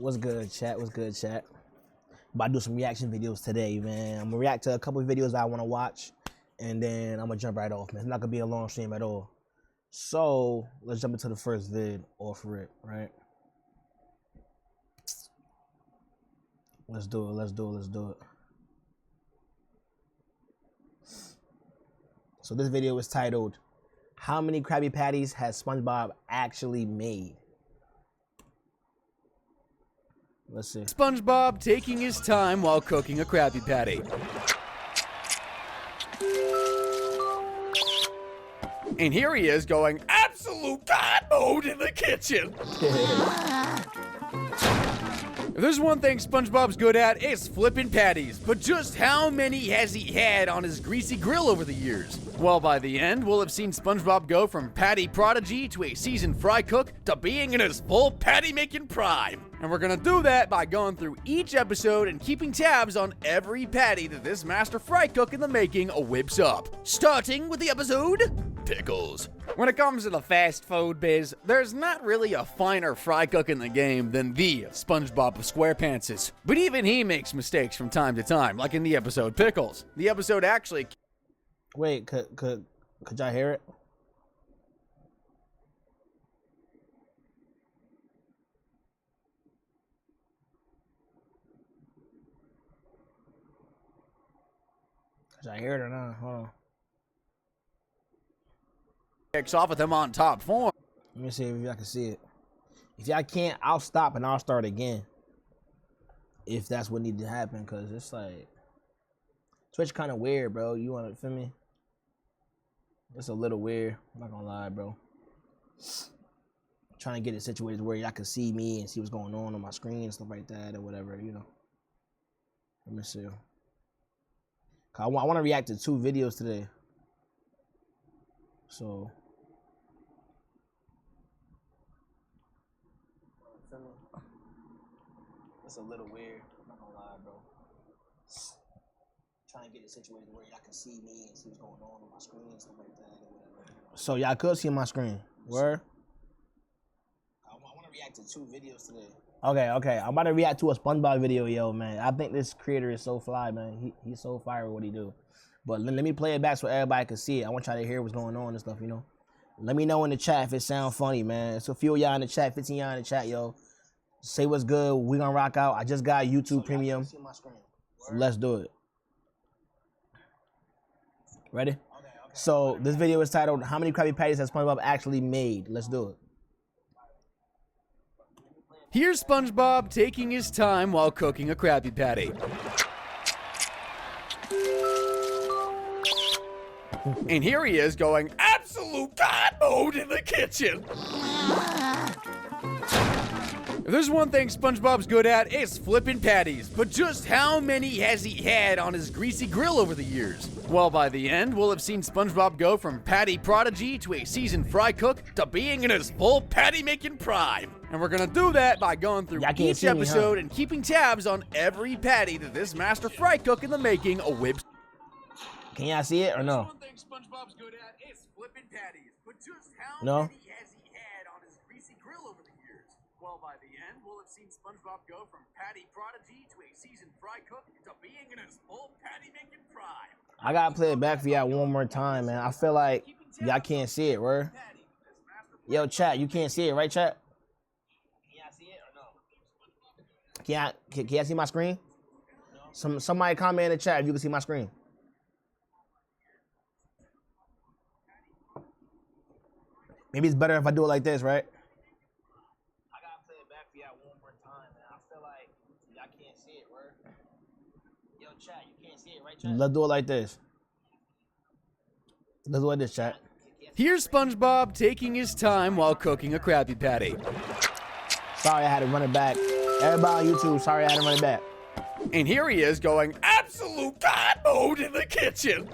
What's good, chat? What's good, chat? About to do some reaction videos today, man. I'm gonna react to a couple of videos I want to watch, and then I'm gonna jump right off, man. It's not gonna be a long stream at all. So let's jump into the first vid off rip, right? Let's do it. Let's do it. Let's do it. So this video is titled, "How many Krabby Patties has SpongeBob actually made?" Let's see. SpongeBob taking his time while cooking a Krabby Patty. And here he is going absolute God mode in the kitchen. If there's one thing SpongeBob's good at, it's flipping patties. But just how many has he had on his greasy grill over the years? Well, by the end, we'll have seen SpongeBob go from patty prodigy to a seasoned fry cook to being in his full patty-making prime. And we're gonna do that by going through each episode and keeping tabs on every patty that this master fry cook in the making whips up. Starting with the episode, Pickles. When it comes to the fast food biz, there's not really a finer fry cook in the game than the SpongeBob of SquarePants. But even he makes mistakes from time to time, like in the episode Pickles. The episode actually... Wait, could y'all hear it? Could y'all hear it or not? Hold on. Kicks off with him on top form. Let me see if y'all can see it. If y'all can't, I'll stop and I'll start again. If that's what needs to happen, because it's like... Twitch kind of weird, bro. You want to feel me? It's a little weird. I'm not gonna lie, bro. Trying to get it situated where y'all can see me and see what's going on my screen and stuff like that or whatever, you know. Let me see. I want to react to 2 videos today. So. It's a little weird. I'm not gonna lie, bro. Trying to get it situated where y'all can see me and see what's going on my screen and stuff like that or whatever. So y'all could see my screen. Word? I want to react to 2 videos today. Okay. I'm about to react to a SpongeBob video, yo, man. I think this creator is so fly, man. He's so fire with what he do. But let me play it back so everybody can see it. I want y'all to hear what's going on and stuff, you know. Let me know in the chat if it sounds funny, man. So a few of y'all in the chat, 15 y'all in the chat, yo. Say what's good. We gonna rock out. I just got YouTube Premium. So let's do it. Ready? So this video is titled, "How many Krabby Patties has SpongeBob actually made?" Let's do it. Here's SpongeBob taking his time while cooking a Krabby Patty. And here he is going absolute God mode in the kitchen. If there's one thing SpongeBob's good at, it's flipping patties. But just how many has he had on his greasy grill over the years? Well, by the end, we'll have seen SpongeBob go from patty prodigy to a seasoned fry cook to being in his full patty-making prime. And we're gonna do that by going through each episode and keeping tabs on every patty that this master fry cook in the making whips. Can y'all see it or no? One thing SpongeBob's good at is flipping patties. But just how No? many has he had on his greasy grill over the years? Well, by the end, we'll have seen SpongeBob go from patty prodigy to a seasoned fry cook to being in his full patty-making prime. I gotta play it back for y'all one more time, man. I feel like y'all can't see it, word? Yo, chat, you can't see it, right, chat? Can y'all see it or no? Can y'all see my screen? Somebody comment in the chat if you can see my screen. Maybe it's better if I do it like this, right? I gotta play it back for y'all one more time, man. I feel like y'all can't see it, word? Yo, chat, you can't see it, right, chat? Let's do it like this. Let's do it like this, chat. Here's SpongeBob taking his time while cooking a Krabby Patty. Sorry I had to run it back. Everybody on YouTube, sorry I had to run it back. And here he is going absolute God mode in the kitchen.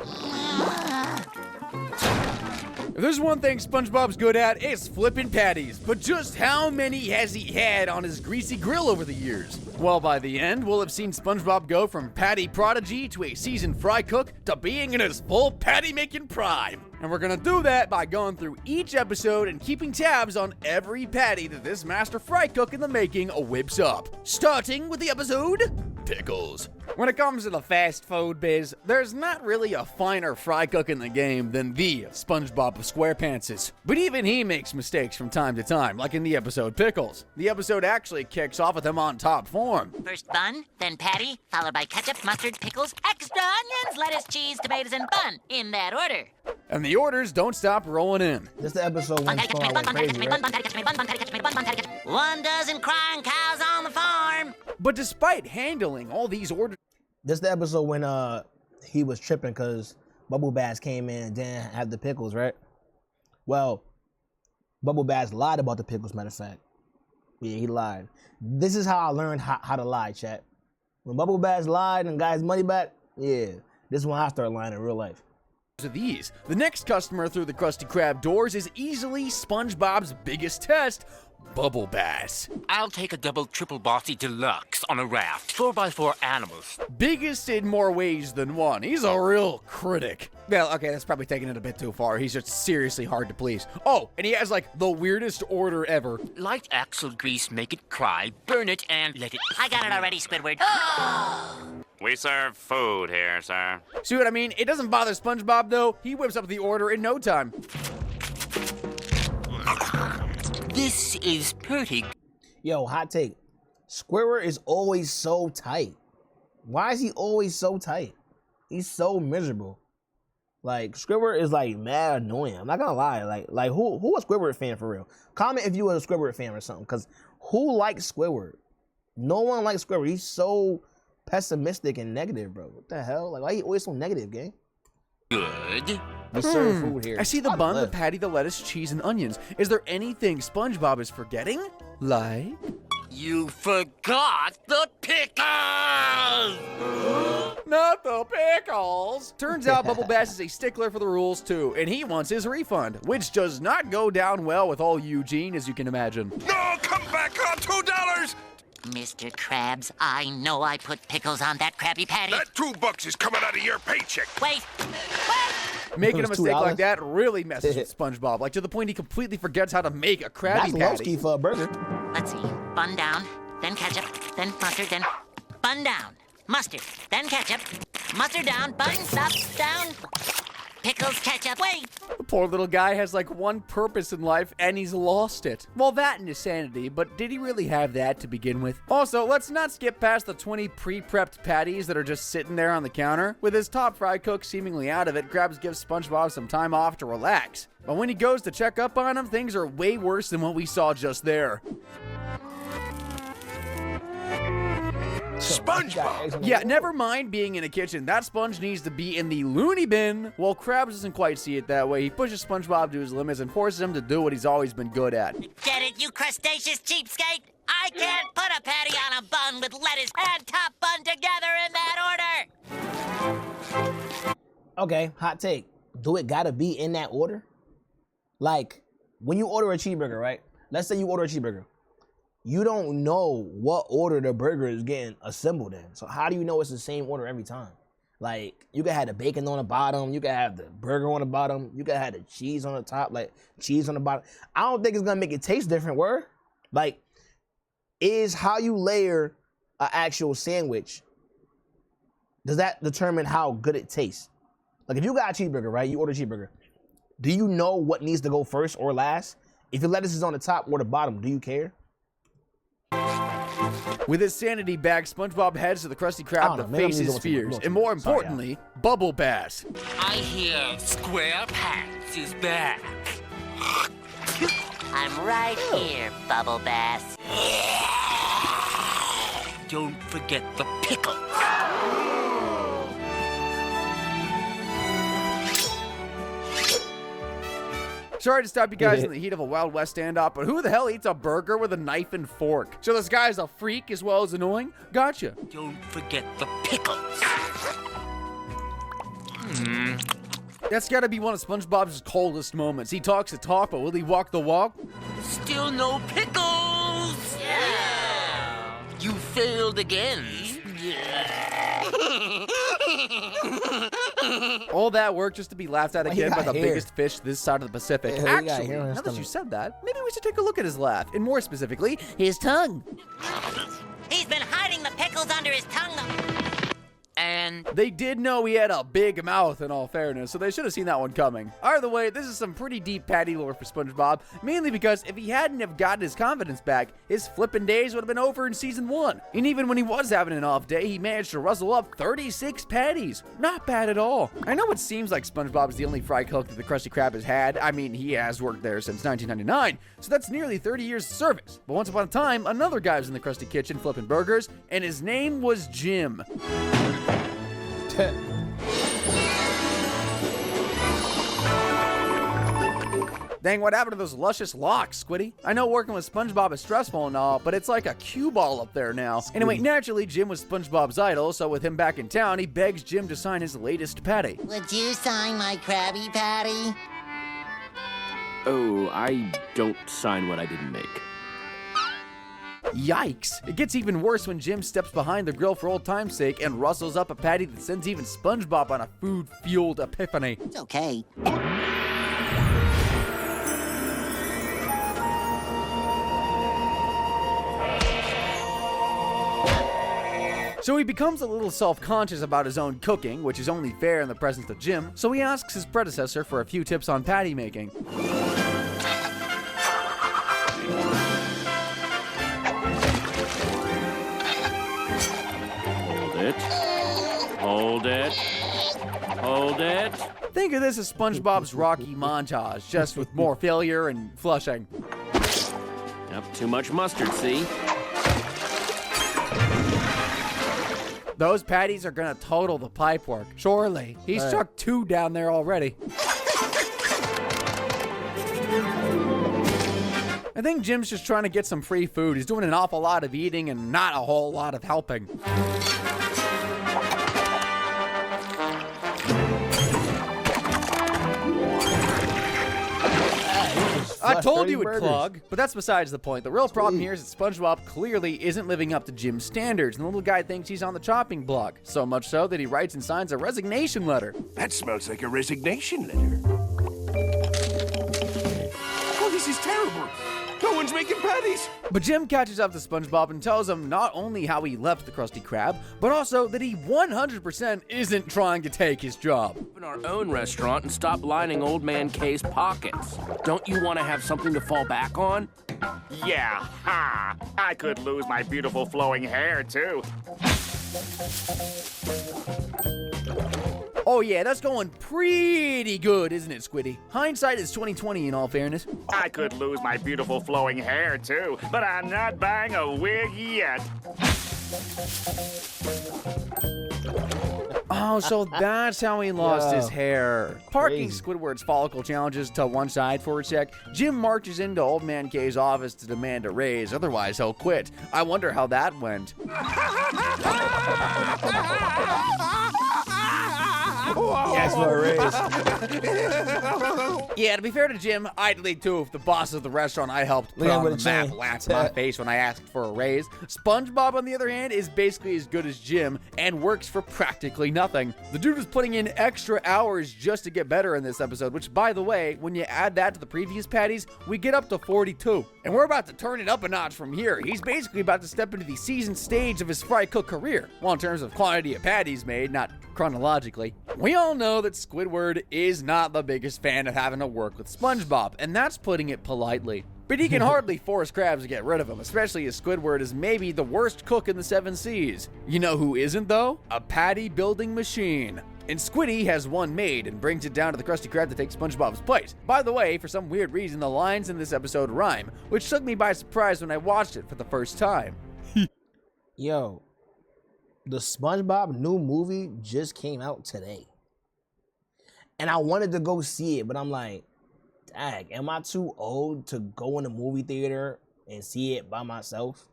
If there's one thing SpongeBob's good at, it's flipping patties. But just how many has he had on his greasy grill over the years? Well, by the end, we'll have seen SpongeBob go from patty prodigy to a seasoned fry cook to being in his full patty-making prime. And we're gonna do that by going through each episode and keeping tabs on every patty that this master fry cook in the making whips up. Starting with the episode, Pickles. When it comes to the fast food biz, there's not really a finer fry cook in the game than the SpongeBob of SquarePantses. But even he makes mistakes from time to time, like in the episode Pickles. The episode actually kicks off with him on top form. First bun, then patty, followed by ketchup, mustard, pickles, extra onions, lettuce, cheese, tomatoes, and bun, in that order. And the orders don't stop rolling in. This the episode when Spawn went crazy, right? 1 dozen crying cows on the farm. But despite handling all these orders, This the episode when he was tripping because Bubble Bass came in and didn't have the pickles, right? Well, Bubble Bass lied about the pickles, matter of fact. Yeah, he lied. This is how I learned how to lie, chat. When Bubble Bass lied and got his money back, yeah, this is when I started lying in real life. of these. The next customer through the Krusty Krab doors is easily SpongeBob's biggest test, Bubble Bass. I'll take a double triple bossy deluxe on a raft, 4x4 animals. Biggest in more ways than one. He's a real critic. Well, okay, that's probably taking it a bit too far. He's just seriously hard to please. Oh, and he has like the weirdest order ever. Light axle grease, make it cry, burn it, and let it... I got it already, Squidward. We serve food here, sir. See what I mean? It doesn't bother SpongeBob, though. He whips up the order in no time. This is pretty. Yo, hot take. Squidward is always so tight. Why is he always so tight? He's so miserable. Like, Squidward is like mad annoying. I'm not gonna lie. Like who a Squidward fan for real? Comment if you were a Squidward fan or something. Cause who likes Squidward? No one likes Squidward. He's so pessimistic and negative, bro. What the hell? Like, why you always so negative, gang? Good. We serve food here. I see the bun, the patty, the lettuce, cheese, and onions. Is there anything SpongeBob is forgetting? Like? You forgot the pickles! Not the pickles! Turns out Bubble Bass is a stickler for the rules too, and he wants his refund, which does not go down well with all Eugene, as you can imagine. No, come back on $2! Mr. Krabs, I know I put pickles on that Krabby Patty. That $2 is coming out of your paycheck. Wait! Making a It was mistake $2? like that really messes with SpongeBob, like to the point he completely forgets how to make a Krabby That's Patty. Lowski for a burger. Let's see. Bun down, then ketchup, then mustard, then bun down. Mustard, then ketchup. Mustard down, buns up, down. Pickles, ketchup, wait! The poor little guy has like one purpose in life and he's lost it. Well, that and his sanity, but did he really have that to begin with? Also, let's not skip past the 20 pre-prepped patties that are just sitting there on the counter. With his top fry cook seemingly out of it, Krabs gives SpongeBob some time off to relax. But when he goes to check up on him, things are way worse than what we saw just there. SpongeBob! Yeah, never mind being in a kitchen. That sponge needs to be in the loony bin. Well, Krabs doesn't quite see it that way. He pushes SpongeBob to his limits and forces him to do what he's always been good at. Get it, you crustaceous cheapskate? I can't put a patty on a bun with lettuce and top bun together in that order! Okay, hot take. Do it gotta be in that order? Like, when you order a cheeseburger, right? Let's say you order a cheeseburger. You don't know what order the burger is getting assembled in. So how do you know it's the same order every time? Like, you could have the bacon on the bottom, you could have the burger on the bottom, you could have the cheese on the top, like cheese on the bottom. I don't think it's gonna make it taste different, word? Like, is how you layer an actual sandwich, does that determine how good it tastes? Like, if you got a cheeseburger, right? You order a cheeseburger. Do you know what needs to go first or last? If your lettuce is on the top or the bottom, do you care? With his sanity back, SpongeBob heads to the Krusty Krab to face his fears, and more importantly, Bubble Bass. I hear Square Pants is back. I'm right here, Bubble Bass. Don't forget the pickles. Sorry to stop you guys in the heat of a Wild West standoff, but who the hell eats a burger with a knife and fork? So this guy's a freak as well as annoying? Gotcha. Don't forget the pickles. That's gotta be one of SpongeBob's coldest moments. He talks the talk, but will he walk the walk? Still no pickles! Yeah. You failed again. All that work just to be laughed at Well, he again by got the hair. biggest fish this side of the Pacific. Yeah, he got Actually, hair on his now that you stomach. said that, maybe we should take a look at his laugh, and more specifically, his tongue. He's been hiding the pickles under his tongue. And They did know he had a big mouth, in all fairness, so they should have seen that one coming. Either way, this is some pretty deep patty lore for SpongeBob, mainly because if he hadn't have gotten his confidence back, his flippin' days would have been over in season 1. And even when he was having an off day, he managed to rustle up 36 patties. Not bad at all. I know it seems like SpongeBob is the only fry cook that the Krusty Krab has had. I mean, he has worked there since 1999, so that's nearly 30 years of service. But once upon a time, another guy was in the Krusty Kitchen flipping burgers, and his name was Jim. Dang, what happened to those luscious locks, Squiddy? I know working with SpongeBob is stressful and all, but it's like a cue ball up there now. Anyway, naturally, Jim was SpongeBob's idol, so with him back in town, he begs Jim to sign his latest patty. Would you sign my Krabby Patty? Oh, I don't sign what I didn't make. Yikes. It gets even worse when Jim steps behind the grill for old time's sake and rustles up a patty that sends even SpongeBob on a food-fueled epiphany. It's okay. So he becomes a little self-conscious about his own cooking, which is only fair in the presence of Jim, so he asks his predecessor for a few tips on patty making. Hold it. Hold it. Think of this as SpongeBob's Rocky montage, just with more failure and flushing. Yep, too much mustard, see? Those patties are gonna total the pipe work. Surely. He's chucked 2 down there already. I think Jim's just trying to get some free food. He's doing an awful lot of eating and not a whole lot of helping. I told you it would clog, but that's besides the point. The real problem here is that SpongeBob clearly isn't living up to Jim's standards, and the little guy thinks he's on the chopping block. So much so that he writes and signs a resignation letter. That smells like a resignation letter. Oh, this is terrible. No one's making patties. But Jim catches up to SpongeBob and tells him not only how he left the Krusty Krab, but also that he 100% isn't trying to take his job. Open our own restaurant and stop lining Old Man K's pockets. Don't you want to have something to fall back on? Yeah, ha! I could lose my beautiful flowing hair, too. Oh yeah, that's going pretty good, isn't it, Squiddy? Hindsight is 20/20 in all fairness. I could lose my beautiful flowing hair, too, but I'm not buying a wig yet. Oh, so that's how he lost his Yo, hair. Parking crazy. Squidward's follicle challenges to one side for a sec, Jim marches into Old Man K's office to demand a raise, otherwise he'll quit. I wonder how that went. Yes, for a raise. Yeah, to be fair to Jim, I'd leave too if the boss of the restaurant I helped put Look at on what the it's map saying. laughed in my face when I asked for a raise. SpongeBob, on the other hand, is basically as good as Jim and works for practically nothing. The dude was putting in extra hours just to get better in this episode, which, by the way, when you add that to the previous patties, we get up to 42. And we're about to turn it up a notch from here. He's basically about to step into the seasoned stage of his fry cook career. Well, in terms of quantity of patties made, not chronologically. We all know that Squidward is not the biggest fan of having to work with SpongeBob, and that's putting it politely. But he can hardly force Krabs to get rid of him, especially as Squidward is maybe the worst cook in the 7 Seas. You know who isn't, though? A patty building machine. And Squiddy has one made and brings it down to the Krusty Krab to take SpongeBob's place. By the way, for some weird reason, the lines in this episode rhyme, which took me by surprise when I watched it for the first time. Yo, the SpongeBob new movie just came out today. And I wanted to go see it, but I'm like, dang, am I too old to go in a movie theater and see it by myself?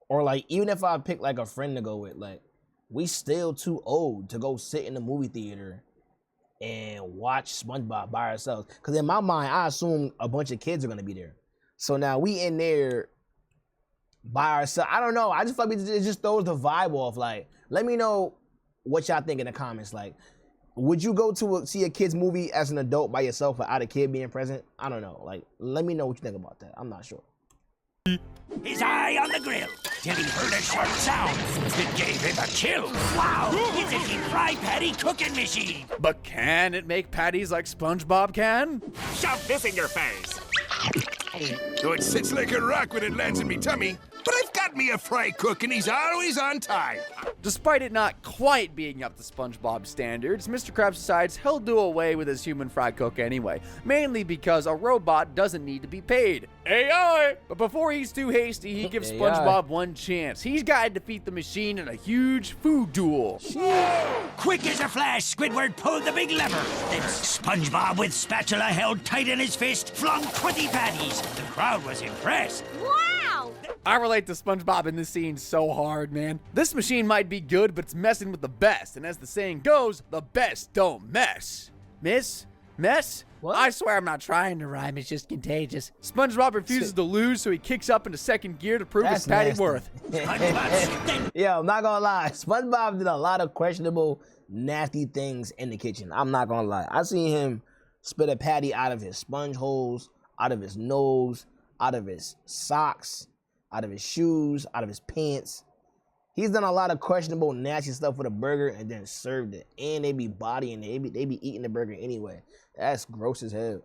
Or like, even if I pick like a friend to go with, like, we still too old to go sit in the movie theater and watch SpongeBob by ourselves. Because in my mind, I assume a bunch of kids are gonna be there. So now we in there by ourselves. I don't know. I just feel like it just throws the vibe off. Like, let me know what y'all think in the comments. Like, would you go to see a kid's movie as an adult by yourself without a kid being present? I don't know. Like, let me know what you think about that. I'm not sure. His eye on the grill till he heard a sharp sound that gave him a chill. Wow, it's a deep fry patty cooking machine. But can it make patties like SpongeBob can? Shove this in your face. Though it sits like a rock when it lands in me tummy, but I've got me a fry cook and he's always on time. Despite it not quite being up to SpongeBob standards, Mr. Krabs decides he'll do away with his human fry cook anyway, mainly because a robot doesn't need to be paid. AI! But before he's too hasty, he gives SpongeBob one chance. He's got to defeat the machine in a huge food duel. Quick as a flash, Squidward pulled the big lever. Then SpongeBob, with spatula held tight in his fist, flung 20 patties. The crowd was impressed. Wow! I relate to SpongeBob in this scene so hard, man. This machine might be good, but it's messing with the best. And as the saying goes, the best don't mess. Mess? What? I swear I'm not trying to rhyme, it's just contagious. SpongeBob refuses to lose, so he kicks up into second gear to prove his patty worth. Yeah, I'm not gonna lie. SpongeBob did a lot of questionable, nasty things in the kitchen. I'm not gonna lie. I seen him spit a patty out of his sponge holes, out of his nose, out of his socks, out of his shoes, out of his pants. He's done a lot of questionable, nasty stuff with a burger and then served it. And they be bodying it. They be eating the burger anyway. That's gross as hell.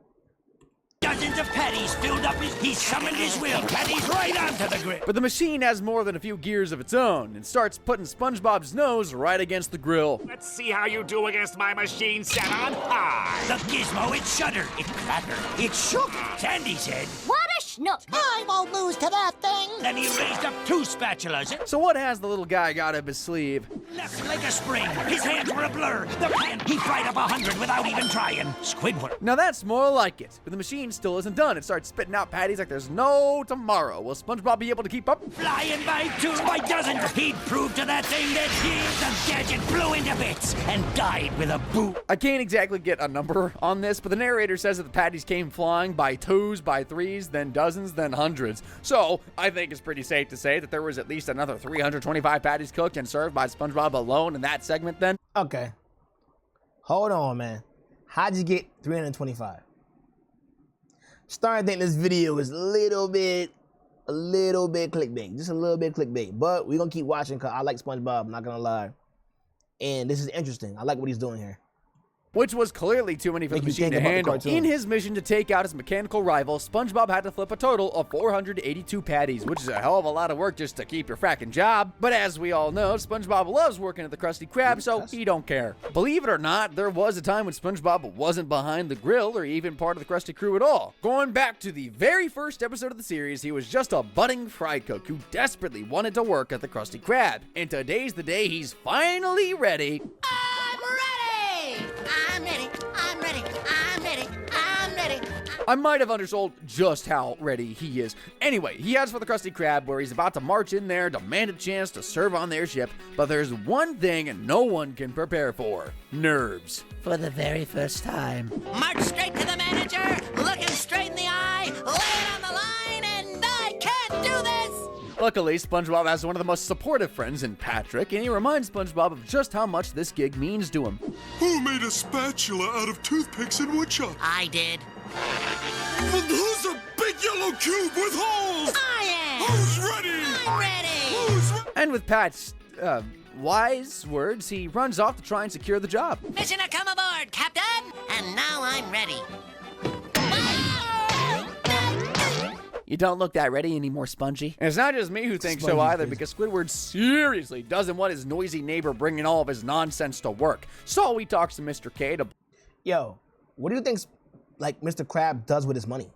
Dozens of patties filled up he summoned his will. Patties right onto the grill. But the machine has more than a few gears of its own and starts putting SpongeBob's nose right against the grill. Let's see how you do against my machine set on high. The gizmo, it shuddered, it clattered, it shook. Sandy said, What a schnook! I won't lose to that thing! then he raised up 2 spatulas. So what has the little guy got up his sleeve? Left like a spring. His hands were a blur. The pan, he fried up 100 without even trying. Squidward. Now that's more like it, but the machine still isn't done. It starts spitting out patties like there's no tomorrow. Will SpongeBob be able to keep up? Flying by 2 by dozens. He'd proved to that thing that the gadget flew into bits and died with a boot. I can't exactly get a number on this, but the narrator says that the patties came flying by 2s, by 3s, then dozens, then hundreds. So I think it's pretty safe to say that there was at least another 325 patties cooked and served by SpongeBob alone in that segment then. Okay. Hold on, man. How'd you get 325? Starting to think this video is a little bit clickbait. Just a little bit clickbait. But we're going to keep watching because I like SpongeBob, I'm not going to lie. And this is interesting. I like what he's doing here. Which was clearly too many for the machine to handle. In his mission to take out his mechanical rival, SpongeBob had to flip a total of 482 patties, which is a hell of a lot of work just to keep your fracking job. But as we all know, SpongeBob loves working at the Krusty Krab, so he don't care. Believe it or not, there was a time when SpongeBob wasn't behind the grill or even part of the Krusty crew at all. Going back to the very first episode of the series, he was just a budding fry cook who desperately wanted to work at the Krusty Krab. And today's the day he's finally ready. I'm ready! I'm ready, I'm ready, I'm ready, I'm ready. I might have undersold just how ready he is. Anyway, he heads for the Krusty Krab where he's about to march in there, demand a chance to serve on their ship, but there's one thing no one can prepare for: nerves. For the very first time. March straight to the manager, look him straight in the eye, lay it on the line, and I can't do this! Luckily, SpongeBob has one of the most supportive friends in Patrick, and he reminds SpongeBob of just how much this gig means to him. Who made a spatula out of toothpicks and woodchuck? I did. But who's a big yellow cube with holes? I am! Who's ready? I'm ready! Who's ready? And with Pat's, wise words, he runs off to try and secure the job. Mission to come aboard, Captain! And now I'm ready. You don't look that ready anymore, Spongy. And it's not just me who thinks so either, because Squidward seriously doesn't want his noisy neighbor bringing all of his nonsense to work. So he talks to Mr. K to... Yo, what do you think, like, Mr. Krabs does with his money?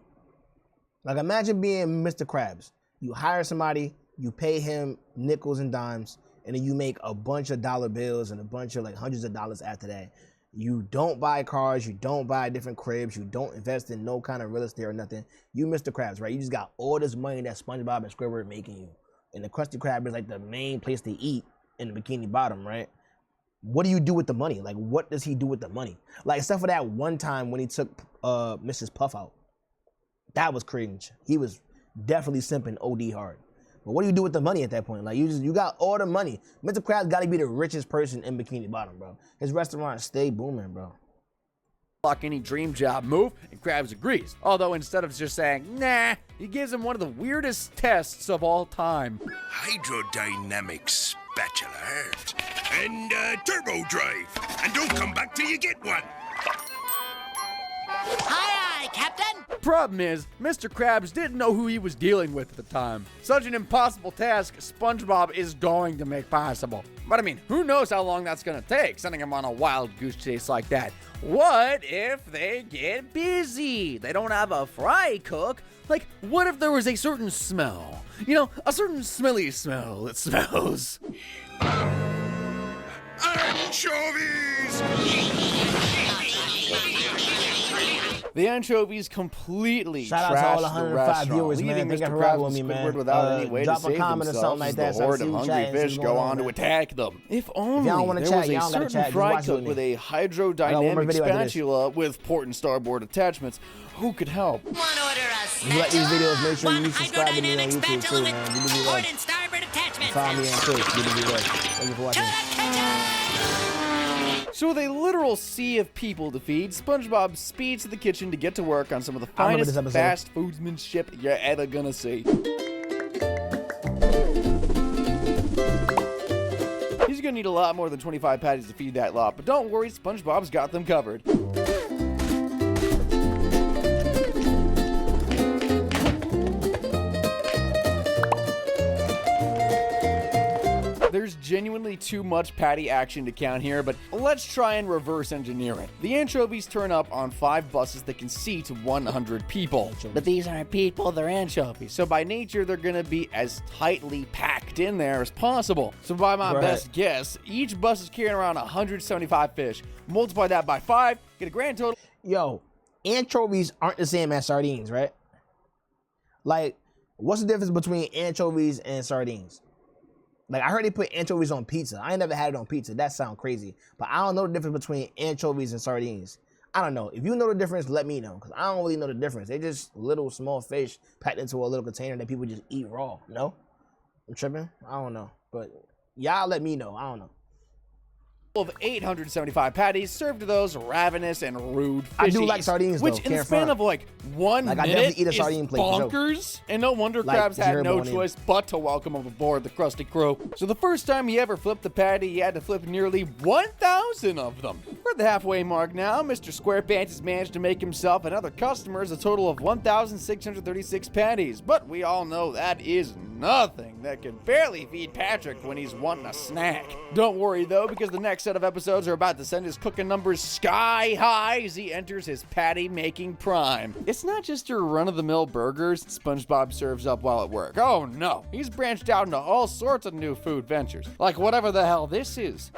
Like, imagine being Mr. Krabs. You hire somebody, you pay him nickels and dimes, and then you make a bunch of dollar bills and a bunch of, like, hundreds of dollars after that. You don't buy cars, you don't buy different cribs, you don't invest in no kind of real estate or nothing. You Mr. Krabs, right? You just got all this money that SpongeBob and Squidward making you. And the Krusty Krab is like the main place to eat in the Bikini Bottom, right? what do you do with the money? Like, what does he do with the money? Like, except for that one time when he took Mrs. Puff out. That was cringe. He was definitely simping OD hard. But what do you do with the money at that point? Like, you got all the money. Mr. Krabs got to be the richest person in Bikini Bottom, bro. His restaurant stay booming, bro. Lock any dream job move, and Krabs agrees. Although instead of just saying, nah, he gives him one of the weirdest tests of all time. Hydrodynamic spatula and turbo drive. And don't come back till you get one. Aye, aye, Captain. Problem is, Mr. Krabs didn't know who he was dealing with at the time. Such an impossible task SpongeBob is going to make possible. But I mean, who knows how long that's gonna take, sending him on a wild goose chase like that. What if they get busy? They don't have a fry cook? Like, what if there was a certain smell? You know, a certain smelly smell that smells. Anchovies! The anchovies completely Shout out to all the trashed the 105 restaurant, viewers, leaving man. Thank you Mr. for Krabs rocking with and me, man. Squidward without any way Drop to a save comment or something themselves like as that the so I horde see of you hungry chatting, see fish what's go going on on, to man. attack them. If only y'all wanna there chat, was a y'all gotta certain chat. Just fry watch it cook with with me. a I got one more hydrodynamic video after this. spatula with port and starboard attachments. Who could help? One order a You like these videos, make sure one you subscribe to me on hydrodynamic YouTube too, spatula man. with BBB port Live. and starboard attachments. Follow me on Twitch, BBB Live. Thank you for watching. So with a literal sea of people to feed, SpongeBob speeds to the kitchen to get to work on some of the I remember this finest episode. fast foodsmanship you're ever gonna see. He's gonna need a lot more than 25 patties to feed that lot, but don't worry, SpongeBob's got them covered. There's genuinely too much patty action to count here, but let's try and reverse engineer it. The anchovies turn up on 5 buses that can seat 100 people. But these aren't people, they're anchovies. So by nature, they're gonna be as tightly packed in there as possible. So by my best guess, each bus is carrying around 175 fish. Multiply that by 5, get a grand total. Yo, anchovies aren't the same as sardines, right? Like, what's the difference between anchovies and sardines? Like, I heard they put anchovies on pizza. I ain't never had it on pizza. That sounds crazy. But I don't know the difference between anchovies and sardines. I don't know. If you know the difference, let me know. Because I don't really know the difference. They're just little, small fish packed into a little container that people just eat raw. No? I'm tripping? I don't know. But y'all let me know. I don't know. Of 875 patties served to those ravenous and rude fishies. I do like sardines, which though. in the Can't span front. of like 1 Like, I minute definitely eat a is sardine plate, for sure. bonkers. And no wonder Like Krabs had no Jeremy. choice but to welcome him aboard the Krusty Crow. So the first time he ever flipped the patty, he had to flip nearly 1,000 of them. We're at the halfway mark now. Mr. SquarePants has managed to make himself and other customers a total of 1,636 patties. But we all know that is nothing. That can barely feed Patrick when he's wanting a snack. Don't worry though, because the next set of episodes are about to send his cooking numbers sky high as he enters his patty making prime. It's not just your run-of-the-mill burgers SpongeBob serves up while at work. Oh no, he's branched out into all sorts of new food ventures, like whatever the hell this is.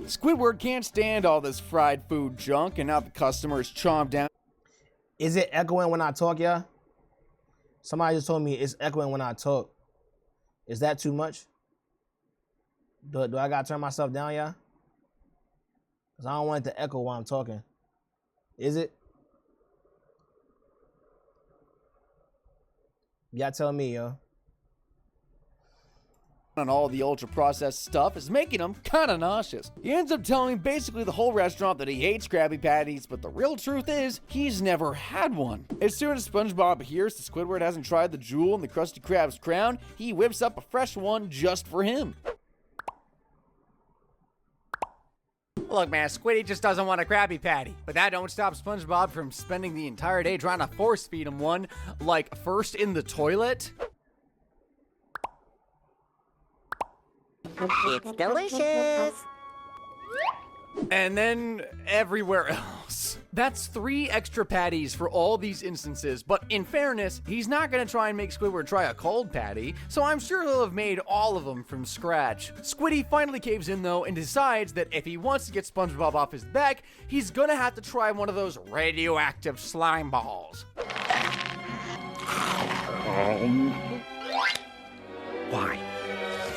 Squidward can't stand all this fried food junk, and now the customers chomp down. Is it echoing when I talk, y'all? Somebody just told me it's echoing when I talk. Is that too much? Do I gotta turn myself down, y'all? Because I don't want it to echo while I'm talking. Is it? Y'all tell me, yo. On all the ultra-processed stuff is making him kinda nauseous. He ends up telling basically the whole restaurant that he hates Krabby Patties, but the real truth is, he's never had one. As soon as SpongeBob hears that Squidward hasn't tried the jewel in the Krusty Krab's crown, he whips up a fresh one just for him. Look, man, Squiddy just doesn't want a Krabby Patty, but that don't stop SpongeBob from spending the entire day trying to force feed him one, like first in the toilet. It's delicious. And then everywhere else. That's 3 extra patties for all these instances, but in fairness, he's not gonna try and make Squidward try a cold patty, so I'm sure he'll have made all of them from scratch. Squiddy finally caves in though and decides that if he wants to get SpongeBob off his back, he's gonna have to try one of those radioactive slime balls. Why?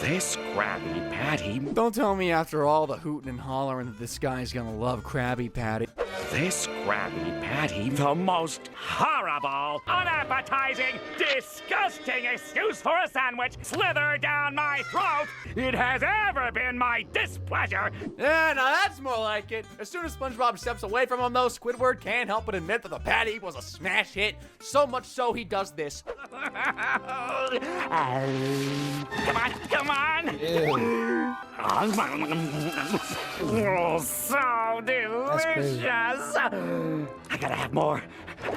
This Krabby Patty. Don't tell me after all the hooting and hollering that this guy's gonna love Krabby Patty. This Krabby Patty, the most horrible, unappetizing, disgusting excuse for a sandwich slither down my throat it has ever been my displeasure. Yeah, now that's more like it. As soon as SpongeBob steps away from him, though, Squidward can't help but admit that the patty was a smash hit. So much so he does this. Come on. Oh, so delicious. I gotta have more.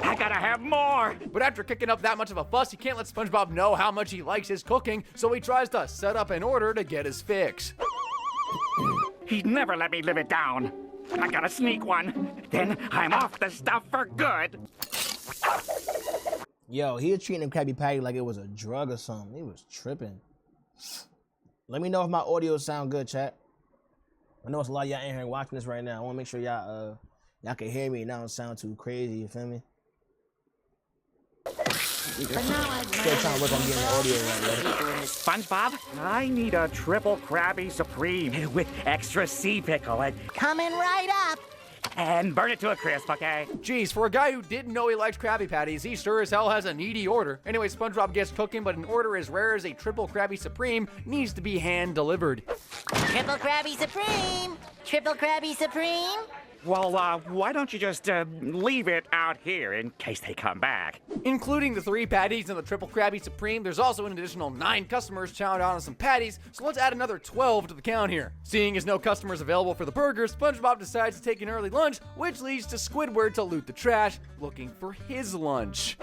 I gotta have more. But after kicking up that much of a fuss, he can't let SpongeBob know how much he likes his cooking, so he tries to set up an order to get his fix. He'd never let me live it down. I gotta sneak one. Then I'm off the stuff for good. Yo, he was treating Krabby Patty like it was a drug or something. He was tripping. Let me know if my audio sound good, chat. I know it's a lot of y'all in here watching this right now. I want to make sure y'all can hear me and not sound too crazy. You feel me? Still trying to work on getting the audio right. SpongeBob, I need a triple Krabby Supreme with extra sea pickle and Coming right up. burn it to a crisp, okay? Jeez, for a guy who didn't know he liked Krabby Patties, he sure as hell has a needy order. Anyway, SpongeBob gets cooking, but an order as rare as a triple Krabby Supreme needs to be hand-delivered. Triple Krabby Supreme. Triple Krabby Supreme. Well, why don't you just leave it out here in case they come back? Including the 3 patties and the triple Krabby Supreme, there's also an additional 9 customers chowing down on some patties, so let's add another 12 to the count here. Seeing as no customers available for the burgers, SpongeBob decides to take an early lunch, which leads to Squidward to loot the trash, looking for his lunch.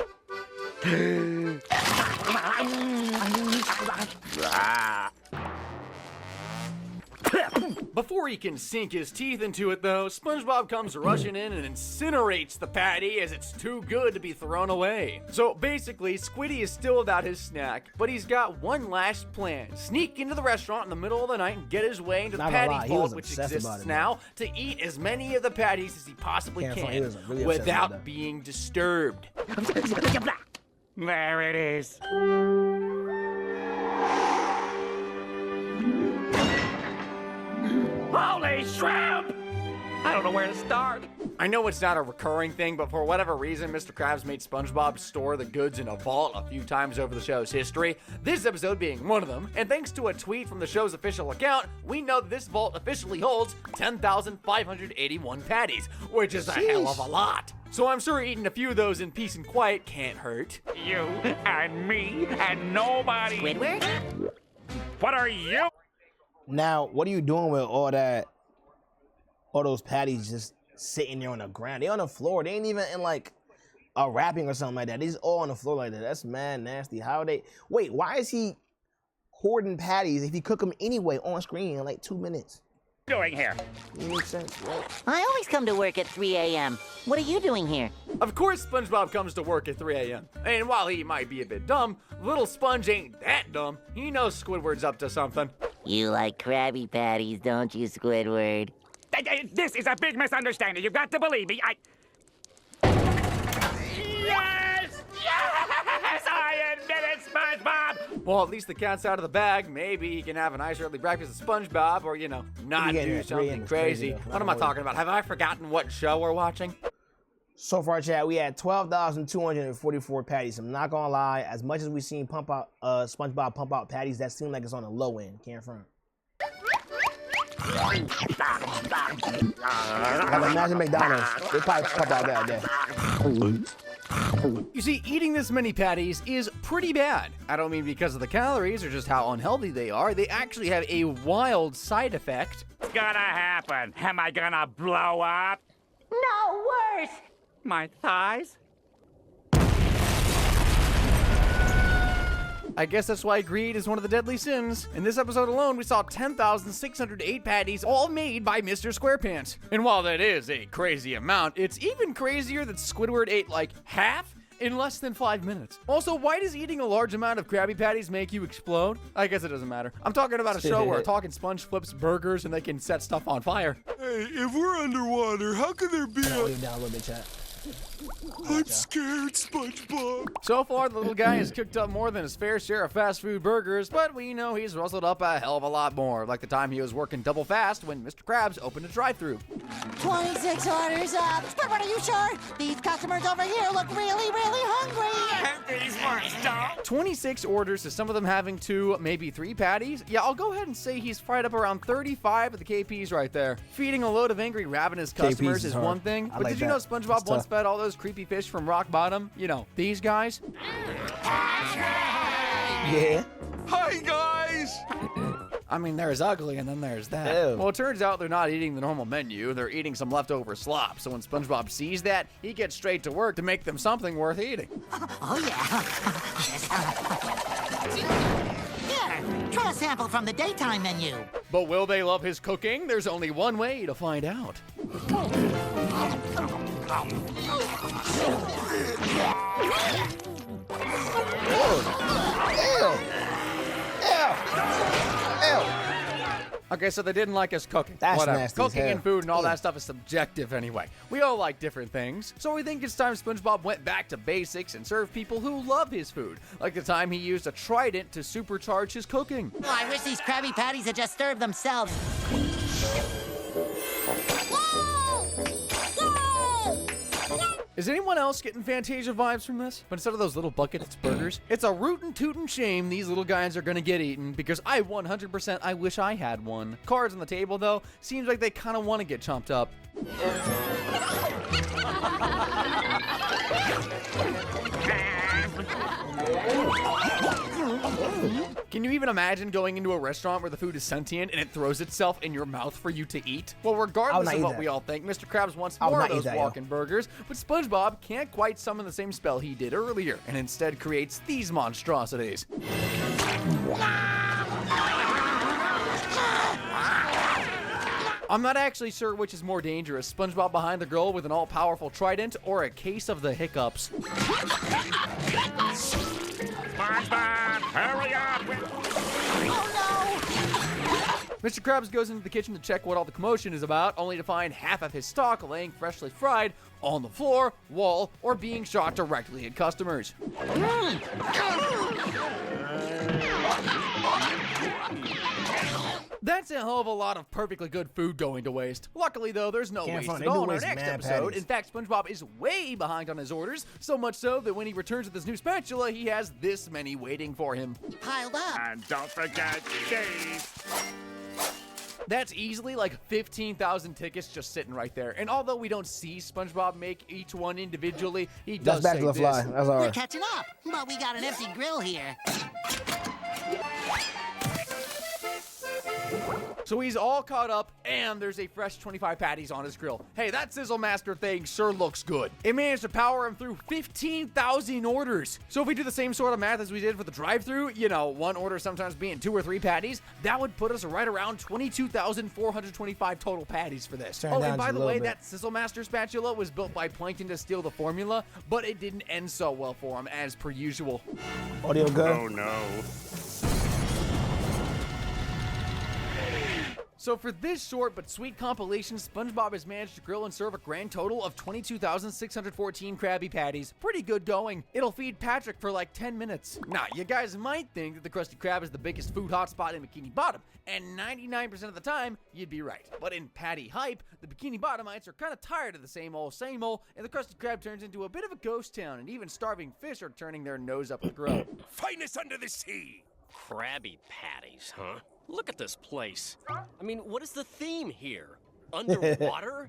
Before he can sink his teeth into it, though, SpongeBob comes rushing in and incinerates the patty as it's too good to be thrown away. So basically, Squiddy is still without his snack, but he's got one last plan. Sneak into the restaurant in the middle of the night and get his way into the patty vault, which exists now, to eat as many of the patties as he possibly can without being disturbed. There it is. Holy shrimp! I don't know where to start. I know it's not a recurring thing, but for whatever reason, Mr. Krabs made SpongeBob store the goods in a vault a few times over the show's history, this episode being one of them. And thanks to a tweet from the show's official account, we know that this vault officially holds 10,581 patties, which is a hell of a lot. So I'm sure eating a few of those in peace and quiet can't hurt. You and me and nobody. Squidward? What are you? Now, what are you doing with all those patties just sitting there on the ground? They on the floor. They ain't even in like a wrapping or something like that. These all on the floor like that. That's mad nasty. Wait, why is he hoarding patties if he cook them anyway on screen in like 2 minutes? Doing here? It makes sense, right? I always come to work at 3 a.m. What are you doing here? Of course SpongeBob comes to work at 3 a.m. And while he might be a bit dumb, little Sponge ain't that dumb. He knows Squidward's up to something. You like Krabby Patties, don't you, Squidward? This is a big misunderstanding. You've got to believe me. Yes! Yes! I admit it, SpongeBob! Well, at least the cat's out of the bag. Maybe he can have a nice early breakfast at SpongeBob or, you know, not do something crazy. What am I talking about? Have I forgotten what show we're watching? So far, chat, we had 12,244 patties. I'm not gonna lie, as much as we've seen SpongeBob pump out patties, that seems like it's on the low end. Can't front. Like imagine McDonald's. They probably pump out that day. You see, eating this many patties is pretty bad. I don't mean because of the calories or just how unhealthy they are. They actually have a wild side effect. It's gonna happen. Am I gonna blow up? No, worse! My thighs? I guess that's why greed is one of the deadly sins. In this episode alone, we saw 10,608 patties, all made by Mr. SquarePants. And while that is a crazy amount, it's even crazier that Squidward ate like half in less than 5 minutes. Also, why does eating a large amount of Krabby Patties make you explode? I guess it doesn't matter. I'm talking about a show where a talking sponge flips burgers and they can set stuff on fire. Hey, if we're underwater, how could there be Down a little bit, chat. I'm scared, SpongeBob. So far, the little guy has cooked up more than his fair share of fast food burgers, but we know he's rustled up a hell of a lot more, like the time he was working double fast when Mr. Krabs opened a drive-thru. 26 orders up. Squidward, are you sure? These customers over here look really, really hungry. These works, dog. 26 orders to some of them having 2, maybe 3 patties. Yeah, I'll go ahead and say he's fried up around 35 of the KPs right there. Feeding a load of angry, ravenous customers is is hard. one thing, I but like did you know that. SpongeBob That's once tough. fed all those creepy fish from rock bottom? You know, these guys? Yeah. Hi, guys. I mean, there's ugly and then there's that. Ew. Well, it turns out they're not eating the normal menu. They're eating some leftover slop. So when SpongeBob sees that, he gets straight to work to make them something worth eating. Oh, yeah. Here, try a sample from the daytime menu. But will they love his cooking? There's only one way to find out. Okay, so they didn't like us cooking. That's Whatever. nasty as Cooking hell. and food and all Ew. that stuff is subjective anyway. We all like different things. So we think it's time SpongeBob went back to basics and served people who love his food. Like the time he used a trident to supercharge his cooking. Oh, I wish these Krabby Patties had just served themselves. Is anyone else getting Fantasia vibes from this? But instead of those little buckets, it's burgers. It's a rootin' tootin' shame these little guys are gonna get eaten because I 100% I wish I had one. Cards on the table though, seems like they kinda wanna get chomped up. Can you even imagine going into a restaurant where the food is sentient and it throws itself in your mouth for you to eat? Well, regardless of what we all think, Mr. Krabs wants more of those walking burgers, but SpongeBob can't quite summon the same spell he did earlier, and instead creates these monstrosities. I'm not actually sure which is more dangerous, SpongeBob behind the grill with an all-powerful trident or a case of the hiccups. SpongeBob, hurry up. Mr. Krabs goes into the kitchen to check what all the commotion is about, only to find half of his stock laying freshly fried on the floor, wall, or being shot directly at customers. That's a hell of a lot of perfectly good food going to waste. Luckily, though, there's no waste at all in our next episode. In fact, SpongeBob is way behind on his orders, so much so that when he returns with his new spatula, he has this many waiting for him. Piled up. And don't forget cheese. That's easily like 15,000 tickets just sitting right there. And although we don't see SpongeBob make each one individually, he does say Spatula this. fly. That's all We're right. catching up, but we got an empty grill here. So he's all caught up, and there's a fresh 25 patties on his grill. Hey, that Sizzle Master thing sure looks good. It managed to power him through 15,000 orders. So if we do the same sort of math as we did for the drive-thru, you know, one order sometimes being 2 or 3 patties, that would put us right around 22,425 total patties for this. Oh, and by the way, that Sizzle Master spatula was built by Plankton to steal the formula, but it didn't end so well for him, as per usual. Audio good? Oh, no. So for this short but sweet compilation, SpongeBob has managed to grill and serve a grand total of 22,614 Krabby Patties. Pretty good going. It'll feed Patrick for like 10 minutes. Now, you guys might think that the Krusty Krab is the biggest food hotspot in Bikini Bottom, and 99% of the time, you'd be right. But in Patty Hype, the Bikini Bottomites are kind of tired of the same old, and the Krusty Krab turns into a bit of a ghost town, and even starving fish are turning their nose up at the grill. Finest under the sea. Krabby Patties, huh? Look at this place. I mean, what is the theme here? Underwater?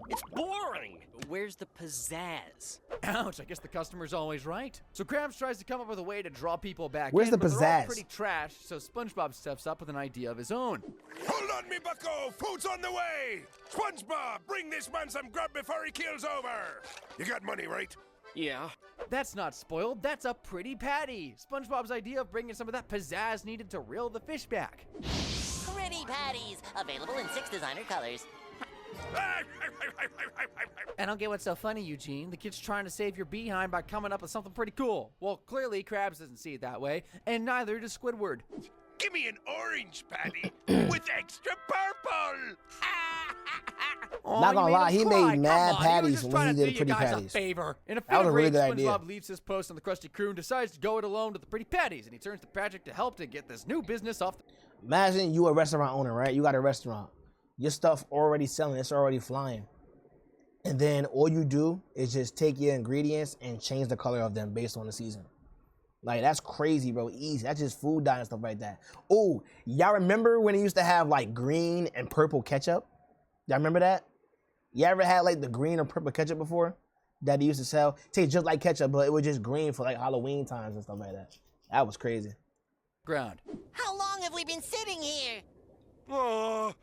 It's boring. Where's the pizzazz? Ouch, I guess the customer's always right. So Krabs tries to come up with a way to draw people back Where's in, the but they're all pizzazz? pretty trash, so SpongeBob steps up with an idea of his own. Hold on, me bucko. Food's on the way. SpongeBob, bring this man some grub before he kills over. You got money, right? Yeah. That's not spoiled, that's a pretty patty. SpongeBob's idea of bringing some of that pizzazz needed to reel the fish back. Pretty Patties, available in 6 designer colors. I don't get what's so funny, Eugene. The kid's trying to save your behind by coming up with something pretty cool. Well, clearly Krabs doesn't see it that way, and neither does Squidward. Give me an orange patty with extra purple. Not gonna lie, he made mad patties when he did the pretty patties. In a That was a really good SpongeBob idea. leaves his post on the Krusty Crew and decides to go it alone with the pretty patties, and he turns to Patrick to help to get this new business off. Imagine you a restaurant owner, right? You got a restaurant. Your stuff already selling, it's already flying. And then all you do is just take your ingredients and change the color of them based on the season. Like, that's crazy, bro. Easy. That's just food dye and stuff like that. Oh, y'all remember when it used to have like green and purple ketchup? Y'all remember that? You ever had like the green or purple ketchup before that they used to sell? Tastes just like ketchup, but it was just green for like Halloween times and stuff like that. That was crazy. Ground. How long have we been sitting here? What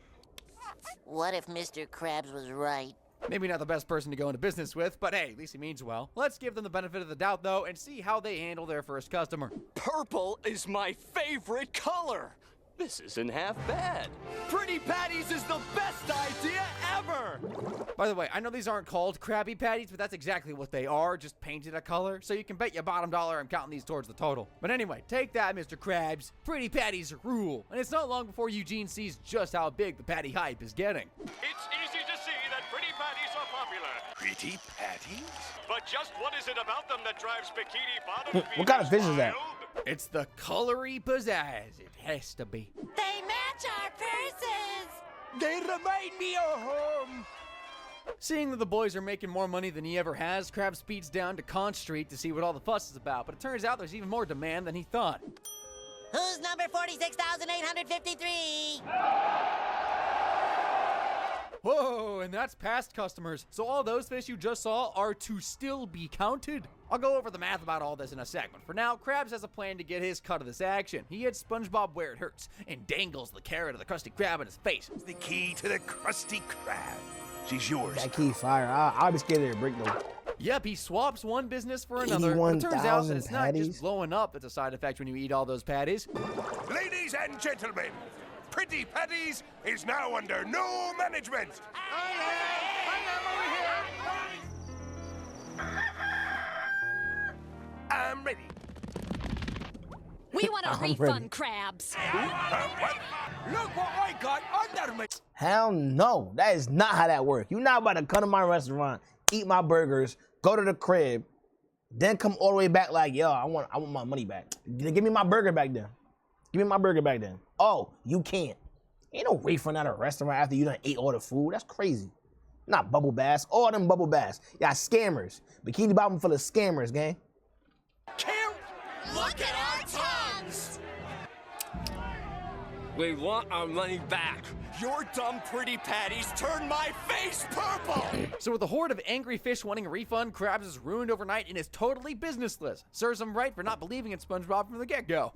if Mr. Krabs was right? Maybe not the best person to go into business with, but hey, at least he means well. Let's give them the benefit of the doubt, though, and see how they handle their first customer. Purple is my favorite color. This isn't half bad. Pretty Patties is the best idea ever. By the way, I know these aren't called Krabby Patties, but that's exactly what they are, just painted a color. So you can bet your bottom dollar I'm counting these towards the total. But anyway, take that, Mr. Krabs. Pretty Patties rule. And it's not long before Eugene sees just how big the patty hype is getting. It's easy to see that pretty patties are popular. Pretty patties? But just what is it about them that drives Bikini Bottom? What kind of fish is that? It's the colory pizzazz. It has to be. They match our purses. They remind me of home. Seeing that the boys are making more money than he ever has, Krabs speeds down to Conch Street to see what all the fuss is about, but it turns out there's even more demand than he thought. Who's number 46,853? Whoa, and that's past customers. So all those fish you just saw are to still be counted. I'll go over the math about all this in a segment. For now, Krabs has a plan to get his cut of this action. He hits SpongeBob where it hurts and dangles the carrot of the Krusty Krab in his face. It's the key to the Krusty Krab. She's yours. That key fire. I'll be scared of the brick though. Yep, he swaps one business for another. But it turns out that it's not patties? just blowing up that's a side effect when you eat all those patties. Ladies and gentlemen, Pretty Patties is now under new management. I'm ready. We want a I'm refund, Krabs. What? Look what I got under me. Hell no. That is not how that works. You're not about to come to my restaurant, eat my burgers, go to the crib, then come all the way back like, yo, I want my money back. Give me my burger back then. Give me my burger back then. Oh, you can't. Ain't no refund at a restaurant after you done ate all the food. That's crazy. Not bubble bass. All them bubble bass. Y'all scammers. Bikini Bottom full of scammers, gang. Look at our tongues! We want our money back. Your dumb Pretty Patties turned my face purple. So with a horde of angry fish wanting a refund, Krabs is ruined overnight and is totally businessless. Serves him right for not believing in SpongeBob from the get-go.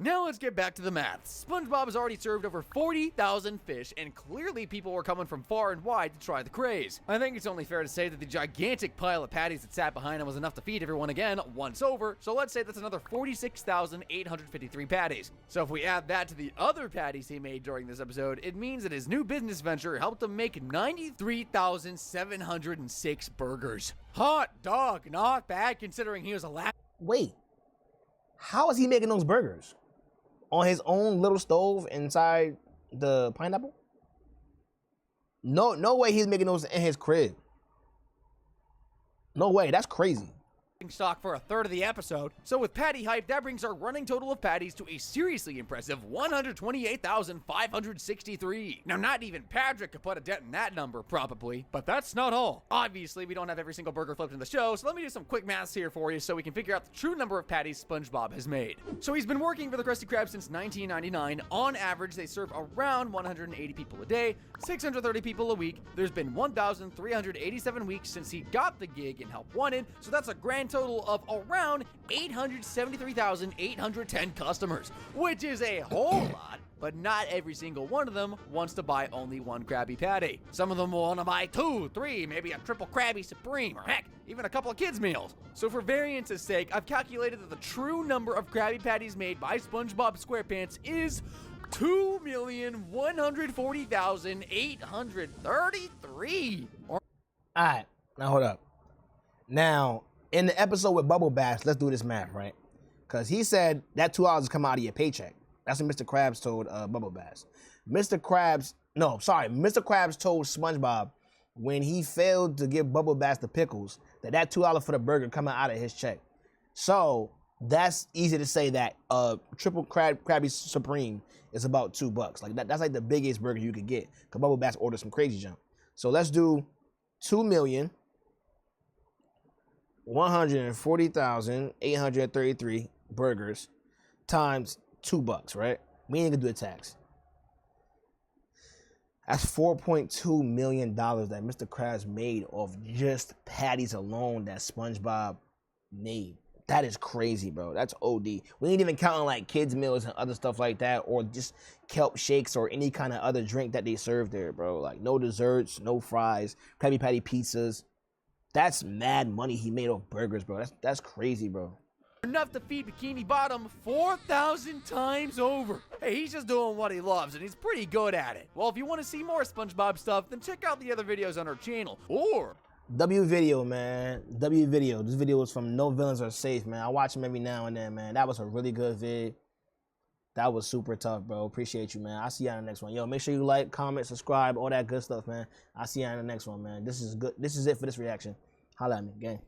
Now let's get back to the math. SpongeBob has already served over 40,000 fish, and clearly people were coming from far and wide to try the craze. I think it's only fair to say that the gigantic pile of patties that sat behind him was enough to feed everyone again once over, so let's say that's another 46,853 patties. So if we add that to the other patties he made during this episode, it means that his new business venture helped him make 93,706 burgers. Hot dog, not bad considering he was a Wait. How is he making those burgers? On his own little stove inside the pineapple? No way he's making those in his crib. No way. That's crazy. stock for a third of the episode. So with patty hype, that brings our running total of patties to a seriously impressive 128,563. Now, not even Patrick could put a dent in that number, probably, but that's not all. Obviously, we don't have every single burger flipped in the show, so let me do some quick maths here for you so we can figure out the true number of patties SpongeBob has made. So he's been working for the Krusty Krab since 1999. On average, they serve around 180 people a day, 630 people a week. There's been 1,387 weeks since he got the gig and help wanted, so that's a grand total of around 873,810 customers, which is a whole lot, but not every single one of them wants to buy only one Krabby Patty. Some of them will want to buy 2, 3, maybe a triple Krabby Supreme, or heck, even a couple of kids' meals. So for variance's sake, I've calculated that the true number of Krabby Patties made by SpongeBob SquarePants is 2,140,833. All right, now hold up. Now, in the episode with Bubble Bass, let's do this math, right? Because he said that $2 is come out of your paycheck. That's what Mr. Krabs told Bubble Bass. Mr. Krabs told SpongeBob when he failed to give Bubble Bass the pickles that $2 for the burger coming out of his check. So that's easy to say that Triple Krabby Supreme is about $2. Like that's like the biggest burger you could get. Cause Bubble Bass ordered some crazy junk. So let's do 2,140,833 burgers times $2, right? We ain't gonna do the tax. That's $4.2 million that Mr. Krabs made off just patties alone that SpongeBob made. That is crazy, bro. That's OD. We ain't even counting like kids' meals and other stuff like that, or just kelp shakes or any kind of other drink that they serve there, bro. Like no desserts, no fries, Krabby Patty pizzas. That's mad money he made off burgers, bro. That's crazy, bro. Enough to feed Bikini Bottom 4,000 times over. Hey, he's just doing what he loves, and he's pretty good at it. Well, if you want to see more SpongeBob stuff, then check out the other videos on our channel, or... W Video, man. W Video. This video was from No Villains Are Safe, man. I watch him every now and then, man. That was a really good vid. That was super tough, bro. Appreciate you, man. I'll see you on the next one. Yo, make sure you like, comment, subscribe, all that good stuff, man. I'll see you on the next one, man. This is good. This is it for this reaction. Holla at me, gang.